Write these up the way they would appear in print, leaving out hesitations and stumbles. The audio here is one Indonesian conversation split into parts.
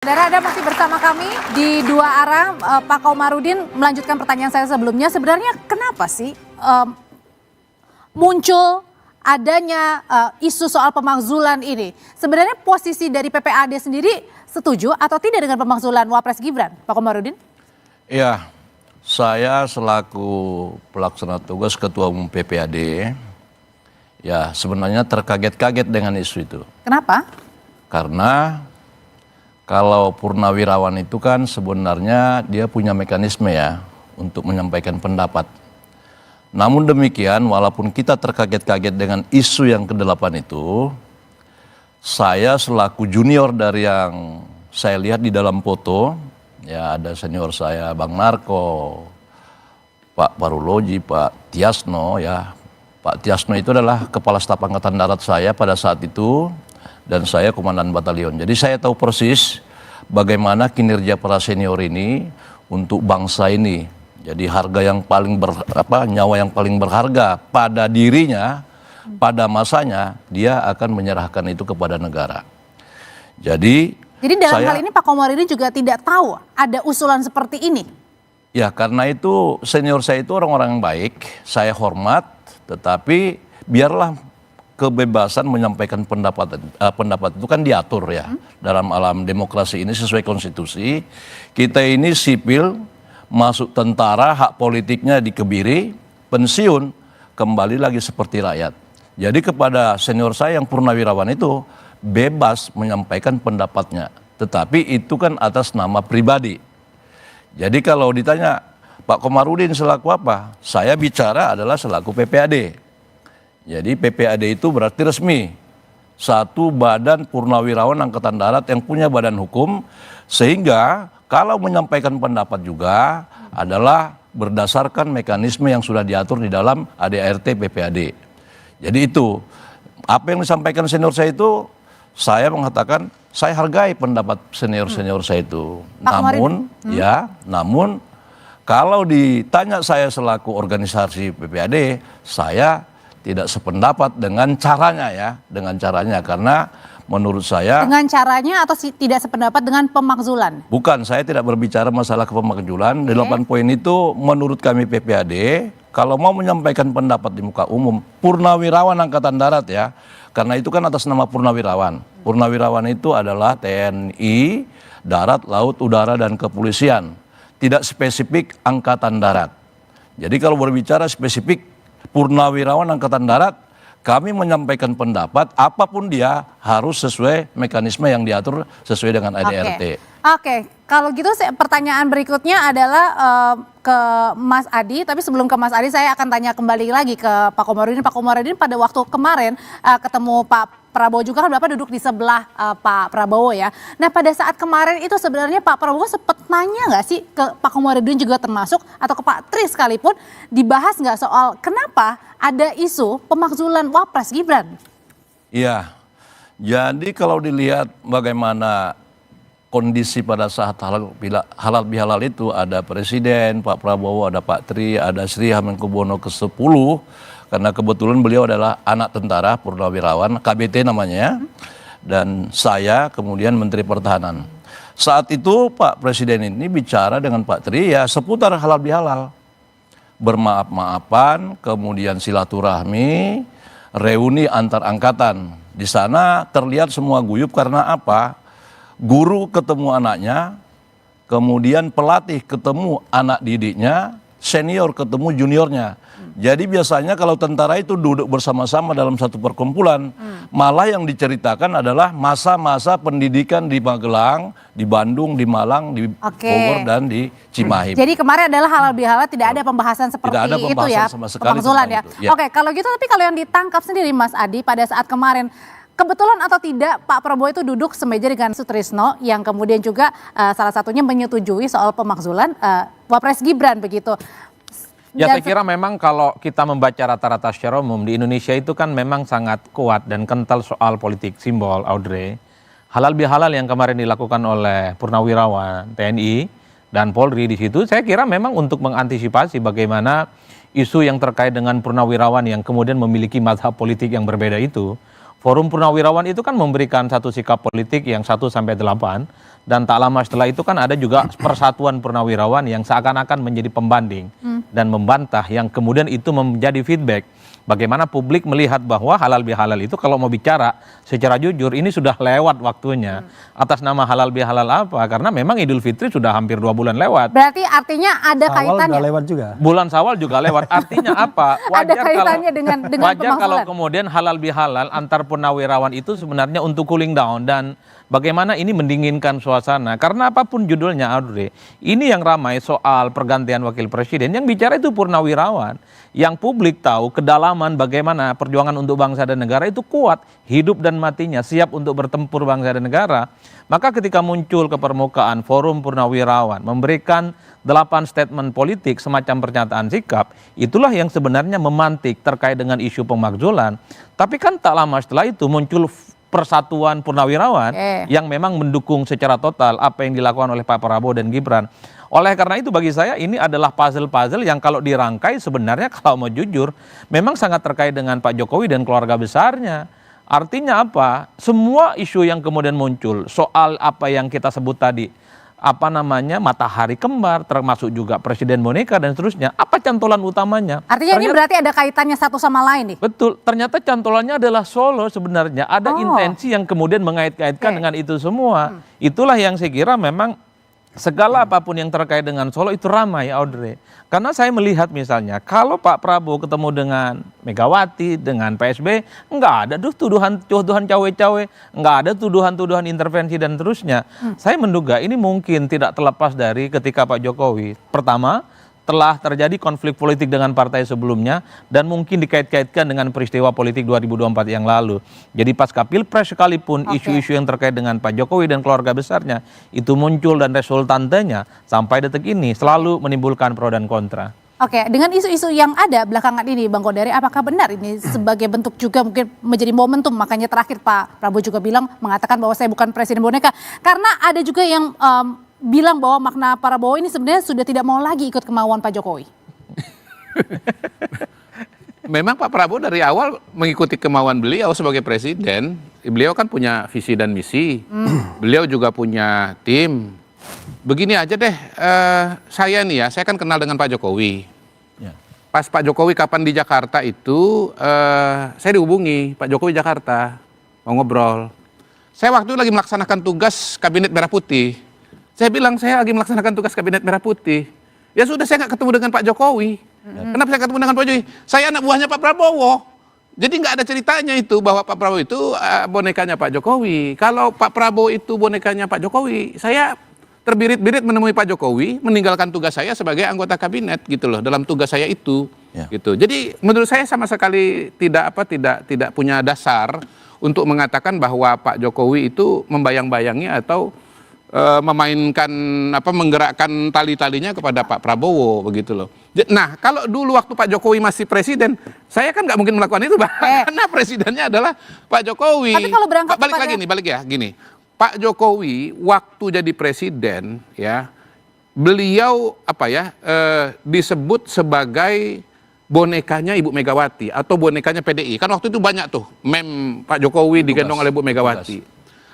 Saudara, Anda masih bersama kami di Dua Arah. Pak Komarudin melanjutkan pertanyaan saya sebelumnya. Sebenarnya kenapa sih muncul adanya isu soal pemakzulan ini? Sebenarnya posisi dari PPAD sendiri setuju atau tidak dengan pemakzulan Wapres Gibran, Pak Komarudin? Iya, saya selaku pelaksana tugas Ketua Umum PPAD, ya sebenarnya terkaget-kaget dengan isu itu. Kenapa? Karena kalau purnawirawan itu kan sebenarnya dia punya mekanisme ya untuk menyampaikan pendapat. Namun demikian, walaupun kita terkaget-kaget dengan isu yang ke-8 itu, saya selaku junior dari yang saya lihat di dalam foto, ya ada senior saya Bang Narko, Pak Paruloji, Pak Tiasno ya. Pak Tiasno itu adalah Kepala Staf Angkatan Darat saya pada saat itu, dan saya komandan batalion. Jadi saya tahu persis bagaimana kinerja para senior ini untuk bangsa ini. Jadi harga yang paling nyawa yang paling berharga pada dirinya, pada masanya, dia akan menyerahkan itu kepada negara. Jadi dalam hal ini Pak Komarudin juga tidak tahu ada usulan seperti ini? Ya, karena itu senior saya itu orang-orang yang baik, saya hormat, tetapi biarlah kebebasan menyampaikan pendapat itu kan diatur ya dalam alam demokrasi ini sesuai konstitusi. Kita ini sipil, masuk tentara, hak politiknya dikebiri, pensiun kembali lagi seperti rakyat. Jadi kepada senior saya yang purnawirawan itu bebas menyampaikan pendapatnya, tetapi itu kan atas nama pribadi. Jadi kalau ditanya Pak Komarudin selaku apa, saya bicara adalah selaku PPAD. Jadi PPAD itu berarti resmi, satu badan purnawirawan Angkatan Darat yang punya badan hukum, sehingga kalau menyampaikan pendapat juga adalah berdasarkan mekanisme yang sudah diatur di dalam ADART PPAD. Jadi itu, apa yang disampaikan senior saya itu, saya mengatakan saya hargai pendapat senior-senior saya itu. Namun kalau ditanya saya selaku organisasi PPAD, saya tidak sependapat dengan caranya ya, karena menurut saya dengan caranya atau tidak sependapat dengan pemakzulan? Bukan, saya tidak berbicara masalah pemakzulan. 8 poin itu menurut kami PPAD, kalau mau menyampaikan pendapat di muka umum, purnawirawan Angkatan Darat ya, karena itu kan atas nama purnawirawan. Purnawirawan itu adalah TNI, Darat, Laut, Udara, dan Kepolisian. Tidak spesifik Angkatan Darat. Jadi kalau berbicara spesifik purnawirawan Angkatan Darat, kami menyampaikan pendapat apapun dia harus sesuai mekanisme yang diatur sesuai dengan ADART. Oke. Kalau gitu pertanyaan berikutnya adalah ke Mas Adi, tapi sebelum ke Mas Adi saya akan tanya kembali lagi ke Pak Komarudin. Pak Komarudin pada waktu kemarin ketemu Pak Prabowo juga kan Bapak duduk di sebelah Pak Prabowo ya. Nah pada saat kemarin itu sebenarnya Pak Prabowo sempat nanya nggak sih ke Pak Komarudin juga termasuk atau ke Pak Tri sekalipun, dibahas nggak soal kenapa ada isu pemakzulan Wapres Gibran? Iya, jadi kalau dilihat bagaimana kondisi pada saat halal bihalal itu, ada Presiden, Pak Prabowo, ada Pak Tri, ada Sri Hamengkubuwono ke-10, karena kebetulan beliau adalah anak tentara purnawirawan, KBT namanya, dan saya kemudian Menteri Pertahanan. Saat itu Pak Presiden ini bicara dengan Pak Tri ya seputar halal bihalal, bermaaf-maafan, kemudian silaturahmi, reuni antar angkatan. Di sana terlihat semua guyup karena apa? Guru ketemu anaknya, kemudian pelatih ketemu anak didiknya, senior ketemu juniornya. Jadi biasanya kalau tentara itu duduk bersama-sama dalam satu perkumpulan, malah yang diceritakan adalah masa-masa pendidikan di Magelang, di Bandung, di Malang, di Bogor, dan di Cimahi. Jadi kemarin adalah halal bihalal, tidak ada pembahasan seperti tidak ada pembahasan itu ya, sama sekali pemakzulan ya. itu. Oke, kalau gitu tapi kalau yang ditangkap sendiri Mas Adi pada saat kemarin, kebetulan atau tidak Pak Prabowo itu duduk semeja dengan Sutrisno yang kemudian juga salah satunya menyetujui soal pemakzulan Wapres Gibran begitu. Ya saya kira memang kalau kita membaca rata-rata secara umum di Indonesia itu kan memang sangat kuat dan kental soal politik simbol, Audrey. Halal bihalal yang kemarin dilakukan oleh purnawirawan TNI dan Polri di situ, saya kira memang untuk mengantisipasi bagaimana isu yang terkait dengan purnawirawan yang kemudian memiliki mazhab politik yang berbeda itu Forum Purnawirawan itu kan memberikan satu sikap politik yang 1-8, dan tak lama setelah itu kan ada juga Persatuan Purnawirawan yang seakan-akan menjadi pembanding dan membantah, yang kemudian itu menjadi feedback. Bagaimana publik melihat bahwa halal bihalal itu kalau mau bicara secara jujur ini sudah lewat waktunya. Atas nama halal bihalal apa? Karena memang Idul Fitri sudah hampir 2 bulan lewat. Berarti artinya ada Awal kaitannya. udah lewat juga. Bulan Syawal juga lewat. Artinya apa? Ada kaitannya dengan wajar kalau pemakzulan. kemudian halal bihalal antar purnawirawan itu sebenarnya untuk cooling down, dan bagaimana ini mendinginkan suasana. Karena apapun judulnya, Audrey, ini yang ramai soal pergantian wakil presiden, yang bicara itu purnawirawan. Yang publik tahu kedalaman bagaimana perjuangan untuk bangsa dan negara itu kuat, hidup dan matinya, siap untuk bertempur bangsa dan negara. Maka ketika muncul ke permukaan Forum Purnawirawan memberikan 8 statement politik semacam pernyataan sikap, itulah yang sebenarnya memantik terkait dengan isu pemakzulan. Tapi kan tak lama setelah itu muncul Persatuan Purnawirawan yang memang mendukung secara total apa yang dilakukan oleh Pak Prabowo dan Gibran. Oleh karena itu bagi saya ini adalah puzzle-puzzle yang kalau dirangkai sebenarnya kalau mau jujur memang sangat terkait dengan Pak Jokowi dan keluarga besarnya. Artinya apa? Semua isu yang kemudian muncul soal apa yang kita sebut tadi, apa namanya, matahari kembar, termasuk juga presiden boneka dan seterusnya. Apa cantolan utamanya? Artinya ini berarti ada kaitannya satu sama lain nih. Betul, ternyata cantolannya adalah Solo sebenarnya. Ada intensi yang kemudian mengait-kaitkan dengan itu semua. Itulah yang saya kira memang segala apapun yang terkait dengan Solo itu ramai, Audrey. Karena saya melihat misalnya kalau Pak Prabowo ketemu dengan Megawati, dengan PSB, nggak ada tuh tuduhan cawe-cawe, nggak ada tuduhan intervensi dan terusnya. Saya menduga ini mungkin tidak terlepas dari ketika Pak Jokowi pertama telah terjadi konflik politik dengan partai sebelumnya dan mungkin dikait-kaitkan dengan peristiwa politik 2024 yang lalu. Jadi pasca Pilpres sekalipun isu-isu yang terkait dengan Pak Jokowi dan keluarga besarnya itu muncul dan resultantenya sampai detik ini selalu menimbulkan pro dan kontra. Oke, dengan isu-isu yang ada belakangan ini Bang Kodari, apakah benar ini sebagai bentuk juga mungkin menjadi momentum, makanya terakhir Pak Prabowo juga mengatakan bahwa saya bukan presiden boneka, karena ada juga yang bilang bahwa makna Prabowo ini sebenarnya sudah tidak mau lagi ikut kemauan Pak Jokowi. Memang Pak Prabowo dari awal mengikuti kemauan beliau sebagai presiden. Beliau kan punya visi dan misi. Beliau juga punya tim. Begini aja deh, saya nih ya, saya kan kenal dengan Pak Jokowi. Ya. Pas Pak Jokowi kapan di Jakarta itu, saya dihubungi Pak Jokowi Jakarta, mau ngobrol. Saya waktu itu lagi melaksanakan tugas Kabinet Merah Putih. Saya bilang saya lagi melaksanakan tugas Kabinet Merah Putih. Ya sudah, saya nggak ketemu dengan Pak Jokowi. Kenapa saya ketemu dengan Pak Jokowi? Saya anak buahnya Pak Prabowo. Jadi nggak ada ceritanya itu bahwa Pak Prabowo itu bonekanya Pak Jokowi. Kalau Pak Prabowo itu bonekanya Pak Jokowi, saya terbirit-birit menemui Pak Jokowi, meninggalkan tugas saya sebagai anggota kabinet gitu loh, dalam tugas saya itu. Ya. Gitu. Jadi menurut saya sama sekali tidak punya dasar untuk mengatakan bahwa Pak Jokowi itu membayang-bayangi atau memainkan menggerakkan tali-talinya kepada Pak Prabowo begitu loh. Nah, kalau dulu waktu Pak Jokowi masih presiden, saya kan nggak mungkin melakukan itu, karena presidennya adalah Pak Jokowi. Tapi kalau berangkat balik ya gini. Pak Jokowi waktu jadi presiden ya, beliau disebut sebagai bonekanya Ibu Megawati atau bonekanya PDI. Kan waktu itu banyak tuh meme Pak Jokowi digendong oleh Bu Megawati.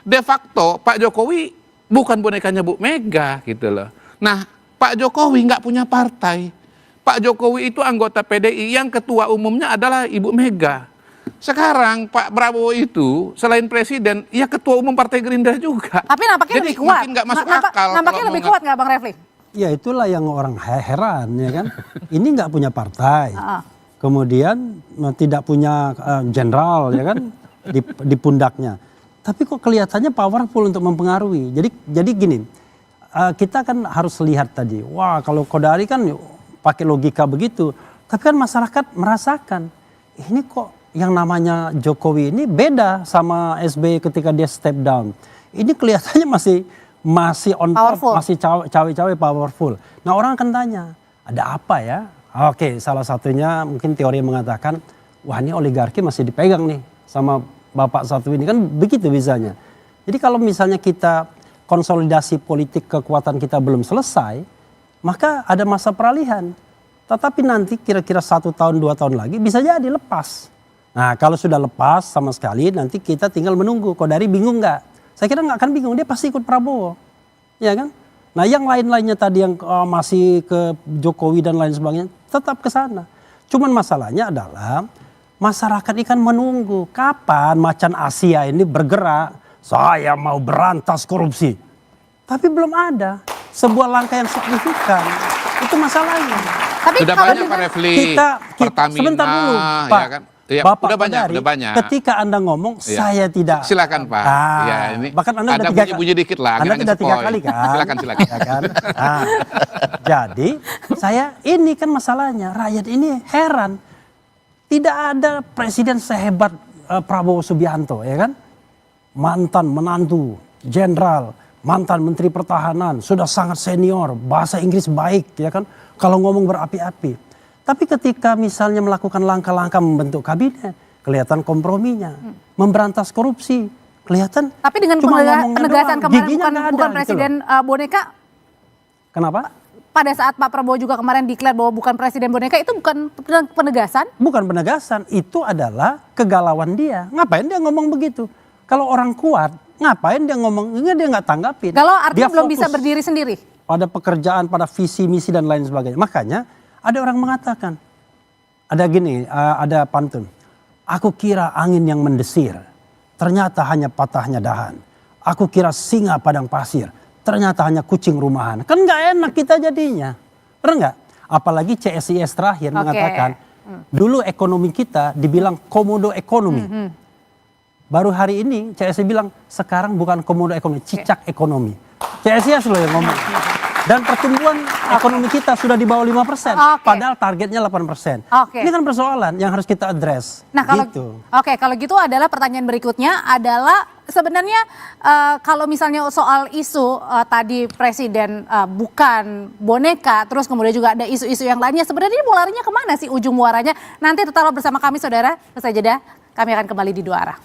De facto Pak Jokowi bukan bonekanya Bu Mega gitu loh. Nah, Pak Jokowi nggak punya partai. Pak Jokowi itu anggota PDI yang ketua umumnya adalah Ibu Mega. Sekarang Pak Prabowo itu selain presiden, ya ketua umum Partai Gerindra juga. Tapi nampaknya Jadi lebih kuat. makin nggak masuk akal. Nampaknya lebih kuat nggak Bang Refli? Ya itulah yang orang heran ya kan. Ini nggak punya partai. Kemudian tidak punya jenderal ya kan di pundaknya. Tapi kok kelihatannya powerful untuk mempengaruhi. Jadi gini, kita kan harus lihat tadi. Wah, kalau Kodari kan pakai logika begitu. Tapi kan masyarakat merasakan ini kok yang namanya Jokowi ini beda sama SBY ketika dia step down. Ini kelihatannya masih on top, masih cawe-cawe powerful. Nah, orang akan tanya, ada apa ya? Oke, salah satunya mungkin teori mengatakan, wah ini oligarki masih dipegang nih sama Bapak satu ini, kan begitu bisanya. Jadi kalau misalnya kita konsolidasi politik kekuatan kita belum selesai, maka ada masa peralihan. Tetapi nanti kira-kira 1 tahun 2 tahun lagi bisa jadi lepas. Nah kalau sudah lepas sama sekali nanti kita tinggal menunggu. Kodari bingung nggak? Saya kira nggak akan bingung, dia pasti ikut Prabowo. Ya kan? Nah yang lain-lainnya tadi yang masih ke Jokowi dan lain sebagainya tetap ke sana. Cuman masalahnya adalah masyarakat ikan menunggu kapan macan Asia ini bergerak. Saya mau berantas korupsi. Tapi belum ada sebuah langkah yang signifikan. Itu masalahnya. Tapi Sudah kalau banyak Pak dengan- Refli, Pertamina, sebentar dulu, ya Pak. kan? Ya, Bapak udah banyak, Kodari, udah banyak. ketika Anda ngomong, Iya. saya tidak. Silakan Pak. Ya, ini bahkan Anda ada udah 3 bunyi-bunyi dikit lah. Anda nggak sudah 3 nge-spoil. kali kan? Silakan, silakan. Ya kan? Nah, jadi saya ini kan masalahnya, rakyat ini heran. Tidak ada presiden sehebat Prabowo Subianto, ya kan? Mantan menantu, jenderal, mantan menteri pertahanan, sudah sangat senior, bahasa Inggris baik, ya kan? Kalau ngomong berapi-api. Tapi ketika misalnya melakukan langkah-langkah membentuk kabinet, kelihatan komprominya, memberantas korupsi, kelihatan. Tapi dengan cuma ngomongnya penegasan doang, kemarin giginya bukan, nggak ada, bukan gitu presiden loh. boneka, Kenapa? pada saat Pak Prabowo juga kemarin declare bahwa bukan presiden boneka, itu bukan penegasan? Bukan penegasan, itu adalah kegalauan dia. Ngapain dia ngomong begitu? Kalau orang kuat, ngapain dia ngomong? Ini dia nggak tanggapin. Kalau artinya Dia belum bisa fokus berdiri sendiri? pada pekerjaan, pada visi, misi dan lain sebagainya. Makanya ada orang mengatakan, ada gini, ada pantun. Aku kira angin yang mendesir, ternyata hanya patahnya dahan. Aku kira singa padang pasir, ternyata hanya kucing rumahan. Kan nggak enak kita jadinya, benar nggak? Apalagi CSIS terakhir mengatakan, dulu ekonomi kita dibilang komodo ekonomi. Baru hari ini CSIS bilang sekarang bukan komodo ekonomi, cicak ekonomi. CSIS loh yang ngomong. Dan pertumbuhan ekonomi kita sudah di bawah 5%, padahal targetnya 8%. Ini kan persoalan yang harus kita address. Nah kalau gitu. kalau gitu adalah pertanyaan berikutnya adalah sebenarnya kalau misalnya soal isu tadi presiden bukan boneka, terus kemudian juga ada isu-isu yang lainnya, sebenarnya ini larinya kemana sih ujung muaranya? Nanti tetaplah bersama kami saudara, usai jeda kami akan kembali di Dua Arah.